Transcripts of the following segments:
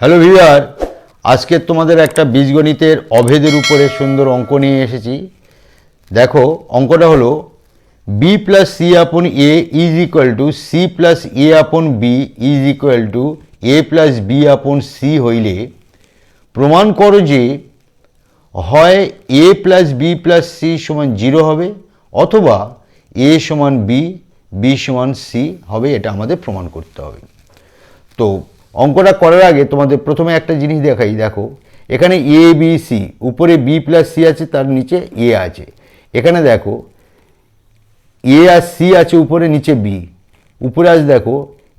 Hello viewer, আজকে তোমাদের একটা বীজগণিতের অভেদের উপরে সুন্দর অঙ্ক নিয়ে এসেছি। দেখো, অঙ্কটা হলো B plus C upon A is equal to C plus A upon B is equal to A plus B upon C হইলে প্রমাণ করো যে হয় A plus B plus C সমান 0 হবে, অথবা এ সমান বি, বি সমান সি হবে। এটা আমাদের প্রমাণ করতে হবে। তো অঙ্কটা করার আগে তোমাদের প্রথমে একটা জিনিস দেখাই। দেখো, এখানে এ বি সি, উপরে বি প্লাস সি আছে, তার নিচে এ আছে। এখানে দেখো এ আর সি আছে উপরে, নিচে বি। উপরে আছে দেখো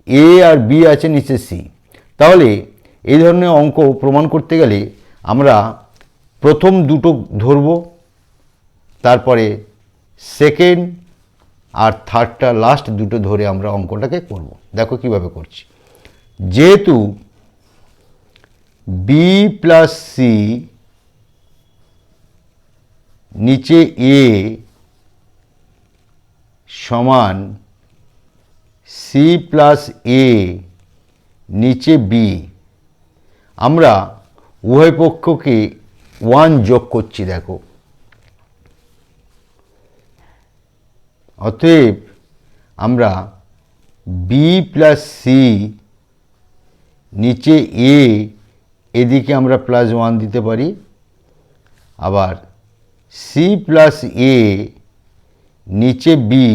এ আর বি আছে, নিচে সি। তাহলে এই ধরনের অঙ্ক প্রমাণ করতে গেলে আমরা প্রথম দুটো ধরব, তারপরে সেকেন্ড আর থার্ডটা লাস্ট দুটো ধরে আমরা অঙ্কটাকে করব। দেখো কিভাবে করছি। যেহেতু বি প্লাস সি নিচে এ সমান সি প্লাস এ নিচে বি, আমরা উভয় পক্ষকে 1 যোগ করছি। দেখো, অতএব আমরা বি প্লাস সি নিচে এ, এদিকে আমরা +1 দিতে পারি। আবার সি প্লাস এ নিচে বি,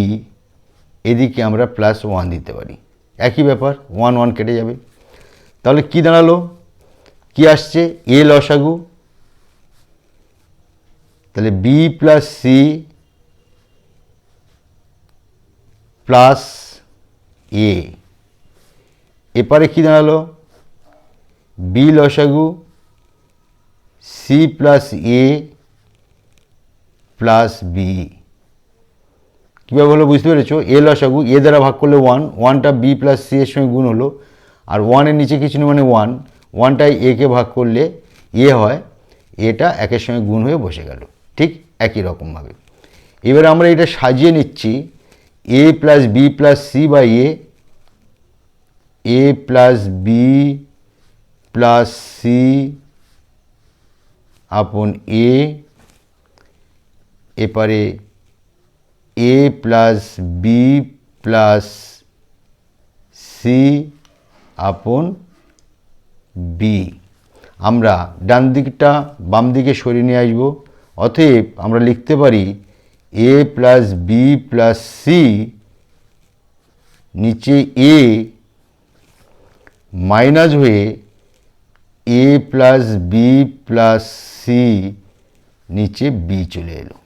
এদিকে আমরা +1 দিতে পারি। একই ব্যাপার, 1 1 কেটে যাবে। তাহলে কি দাঁড়ালো, কি আসছে? এ লসাগু। তাহলে বি প্লাস সি প্লাস এ, এপারে কি দাঁড়ালো? বি লসাগু সি প্লাস এ প্লাস বি। কীভাবে হলো বুঝতে পেরেছো? এ লসাগু, এ দ্বারা ভাগ করলে 1, 1টা বি প্লাস সি এর সঙ্গে গুণ হলো, আর 1-এর নিচে কিছু নেই মানে 1, 1টাই একে ভাগ করলে এ হয়, এটা একের সঙ্গে গুণ হয়ে বসে গেল। ঠিক একই রকমভাবে এবার আমরা এটা সাজিয়ে নিচ্ছি। A plus B plus C by A plus B plus C upon A, এপারে A plus B plus C upon B. আমরা ডান দিকটা বাম দিকে সরিয়ে নিয়ে আসবো। অতএব আমরা লিখতে পারি এ প্লাস বি প্লাস সি নিচে এ মাইনাস হয়ে এ প্লাস বি প্লাস সি নিচে বি চলে এলো।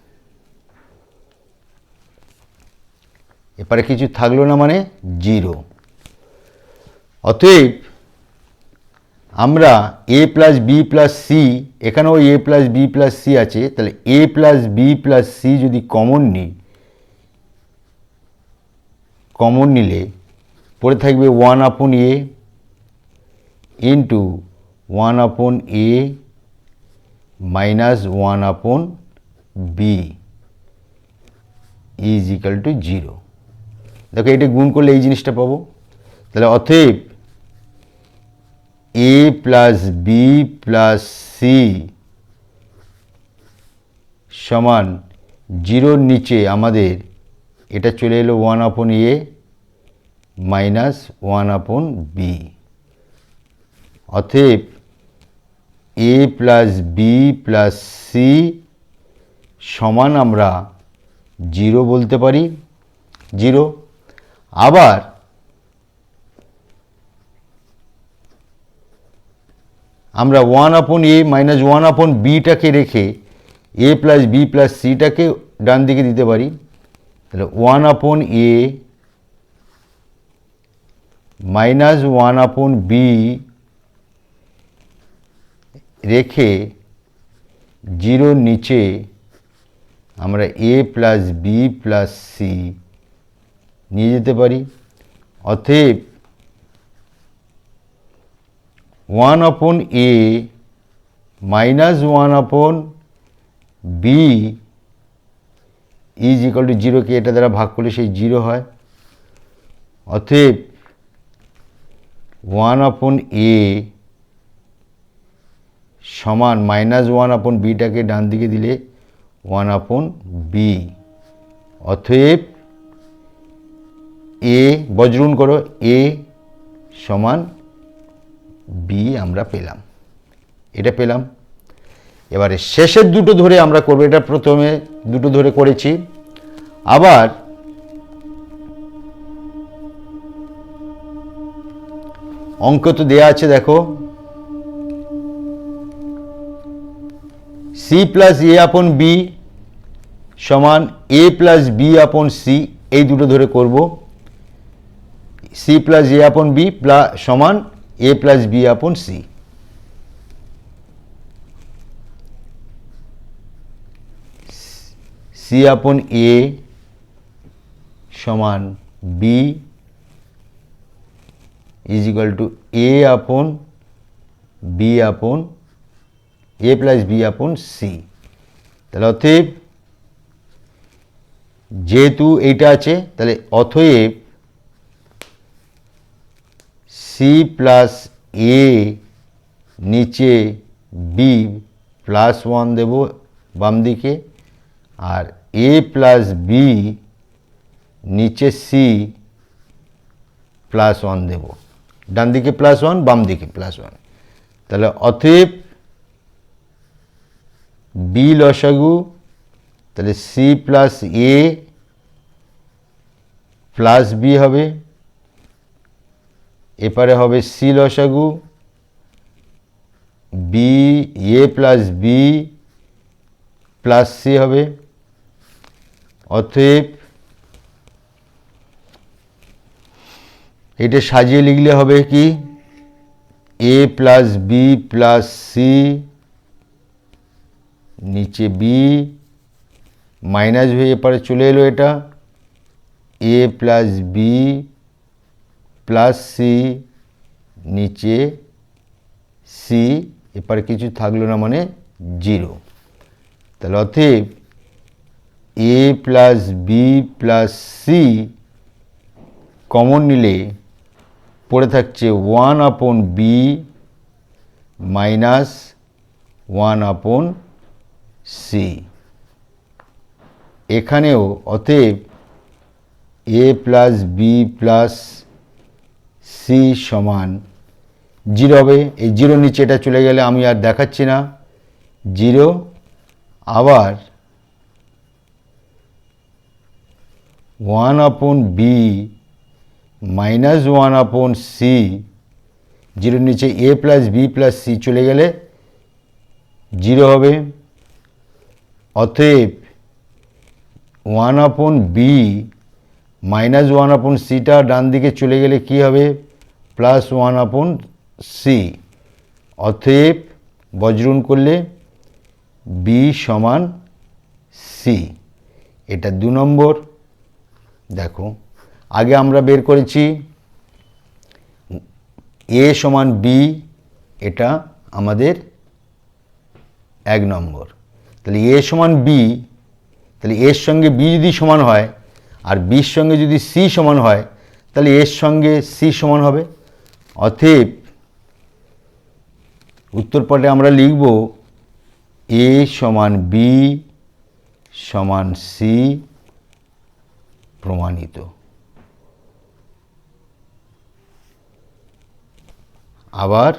এপারে কিছু থাকলো না, মানে 0। অতএব আমরা এ প্লাস বি প্লাস সি, এখানেও এ প্লাস বি প্লাস সি আছে, তাহলে এ প্লাস বি প্লাস সি যদি কমন নিই, কমন নিলে পড়ে থাকবে 1 আপন এ ইন্টু 1 আপন এ মাইনাস 1 আপন বি ইজ ইকাল টু 0। দেখো, এটা গুণ করলে এই জিনিসটা পাবো। তাহলে অতএব এ প্লাস বি প্লাস সি সমান 0-র নিচে আমাদের এটা চলে এলো 1 আপন এ মাইনাস 1 আপন বি। অতএব এ প্লাস বি প্লাস সি সমান আমরা 0 বলতে পারি, 0। আবার আমরা 1 আপন এ মাইনাস 1 আপন বিটাকে রেখে এ প্লাস বি প্লাস সিটাকে ডান দিকে দিতে পারি। তাহলে 1 আপন এ মাইনাস 1 আপন বি রেখে 0-র নিচে আমরা এ প্লাস বি প্লাস সি নিয়ে যেতে পারি। অতএব 1 আপন এ মাইনাস 1 আপন বি ইজ ইকাল টু 0, কে এটা দ্বারা ভাগ করলে সেই 0 হয়। অতএব 1 আপন এ সমান -1/b-টাকে ডান দিকে দিলে 1/b, অতএব a বজ্রগুণ করো, a সমান b আমরা পেলাম, এটা পেলাম। এবারে শেষের দুটো ধরে আমরা করব, এটা প্রথমে দুটো ধরে করেছি, আবার অঙ্ক তো দেয়া আছে, দেখো c প্লাস a আপন b সমান a প্লাস b আপন c, এই দুটো ধরে করব। c প্লাস a আপন b সমান a প্লাস b আপন c। c আপন a সমান b is equal two a আপন b আপন a প্লাস b আপন c। তাহলে অতএব যেহেতু এইটা আছে, তাহলে অতএব c প্লাস a নিচে b প্লাস 1 দেব বাম দিকে, আর a প্লাস b নিচে c প্লাস 1 দেব, ডান দিকে প্লাস 1 বাম দিকে প্লাস 1। তাহলে অতএব b লসাগু, তাহলে c plus a plus b হবে, এপারে হবে c লসাগু b a plus b plus c হবে। অতএব এটা সাজিয়ে লিখলে হবে কি a plus b plus c নিচে b মাইনাস হয়ে এপারে চলে এলো, এটা a plus b plus c নিচে c, এপারে কিছু থাকলো না মানে 0। তাহলে অতএব a plus b plus c common নিলে পড়ে থাকছে 1/b মাইনাস 1/c। এখানেও অতএব a plus b plus c সমান 0 হবে। এই 0 নিচে এটা চলে গেলে আমি আর দেখাচ্ছি না, 0। আবার 1/b মাইনাস 1/c, 0 নিচে a plus b plus c চলে গেলে 0 হবে। অতএব 1/b মাইনাস 1/cটা ডান দিকে চলে গেলে কি হবে, প্লাস 1/c। অতএব বজ্রগুণ করলে b সমান c। এটা 2 নম্বর। দেখো আগে আমরা বের করেছি a সমান b, এটা আমাদের 1 নম্বর। তাহলে a সমান b, তাহলে এর সঙ্গে b যদি সমান হয় আর bর সঙ্গে যদি c সমান হয়, তাহলে এর সঙ্গে c সমান হবে। অতএব উত্তরপটে আমরা লিখব a সমান b সমান c প্রমাণিত। আবার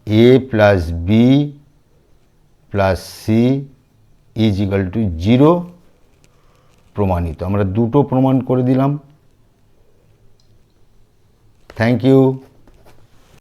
a plus b plus c is equal to 0 প্রমাণিত। আমরা দুটো প্রমাণ করে দিলাম। Thank you.